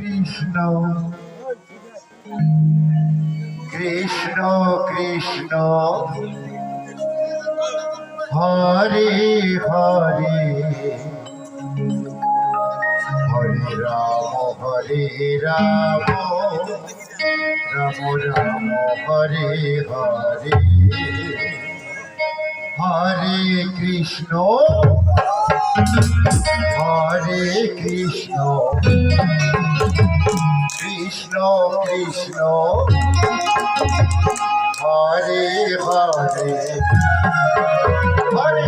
Krishna Krishna Krishna Hare Hare Hare Ram Ram Ram Hare Hare Hare Krishna Krishna Krishna Hare Hare Hare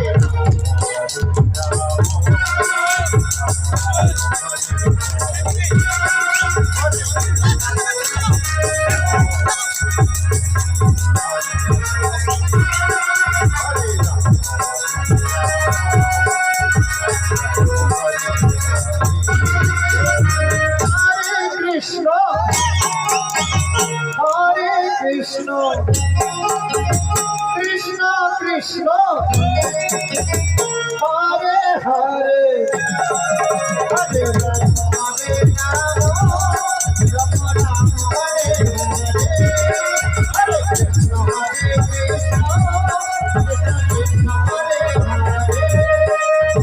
Krishna Krishna Krishna Hare Hare Hare Hare Ram Ram Hare Hare Krishna Hare Krishna Krishna Hare Hare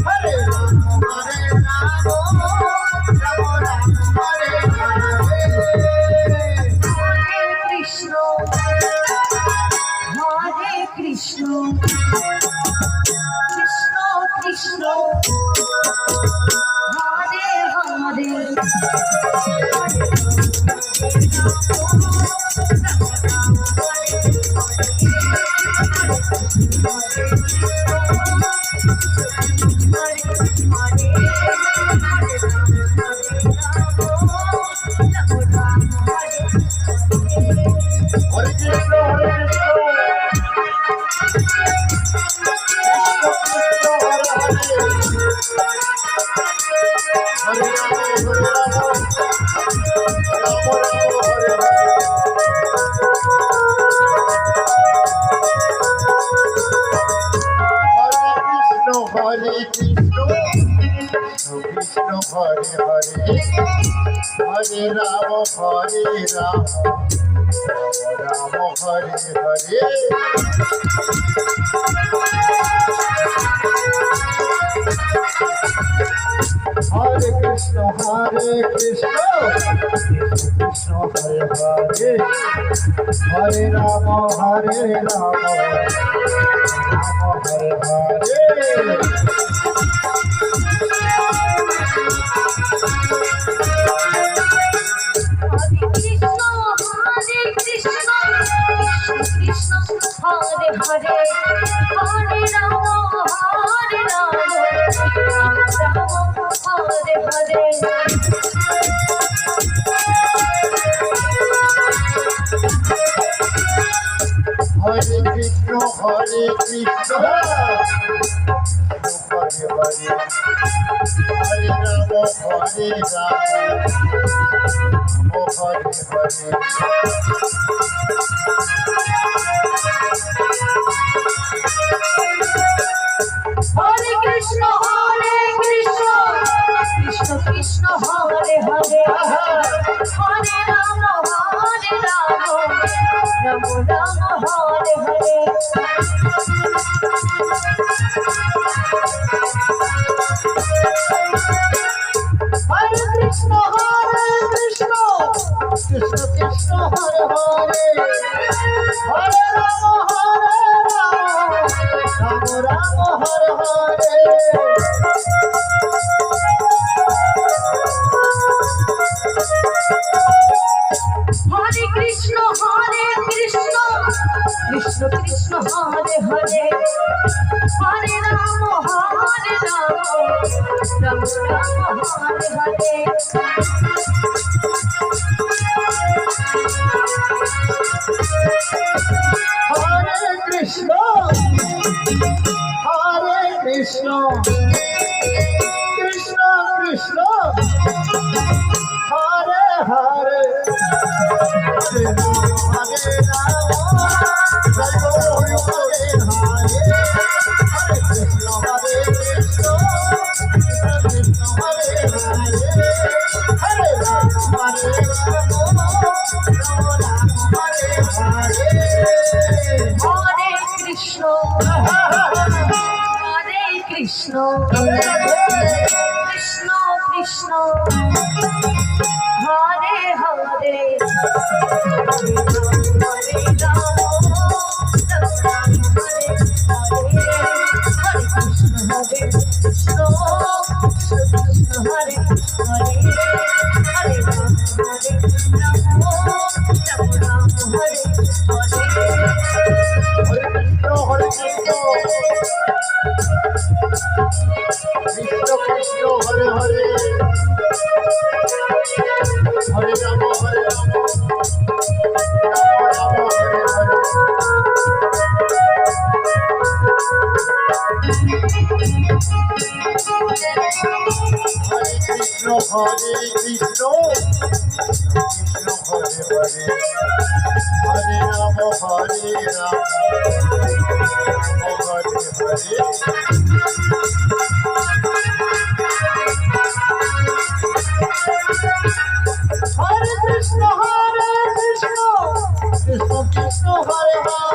Hare Ram Hare Ram Ram Ram Hare Hare Krishna Krishna Krishna Hare Hare Hare Krishna, Krishna Hare Hare, Hare Rama, Rama Hare Hare. Hare Krishna, Krishna Hare Hare, Hare Rama, Rama Hare Hare. Hare Hare Hare Rama Hare Rama Hare Hare Hare Krishna, Hare Krishna, Hare Hare, Hare Rama, Hare Rama, Hare Hare. Hare Krishna, Krishna Krishna, Hare Hare, Hare Rama, Hare Rama, Rama Rama, Hare Hare. Hare Krishna, Krishna Krishna, Hare Hare, Hare Rama, Hare Rama, Rama Rama, Hare Hare. Hare Krishna, Krishna Krishna, Hare Hare, Hare Rama, Hare Rama, Rama Rama, Hare Hare. Hare Krishna, Krishna Krishna, Hare Hare, Hare Rama, Hare Hare Krishna Krishna Krishna Krishna Hare Hare Hare Ram Ram Ram Hare Hare Hare Krishna Krishna Krishna Hare Hare Hare Ram Ram Ram Hare Hare Hare Hare Hare Ram Hare Ram Ram Ram Hare Hare Hare Krishna Krishna Hare Hare Hare Ram Hare Ram Hare Hare Hare Krishna Krishna Krishna Hare Hare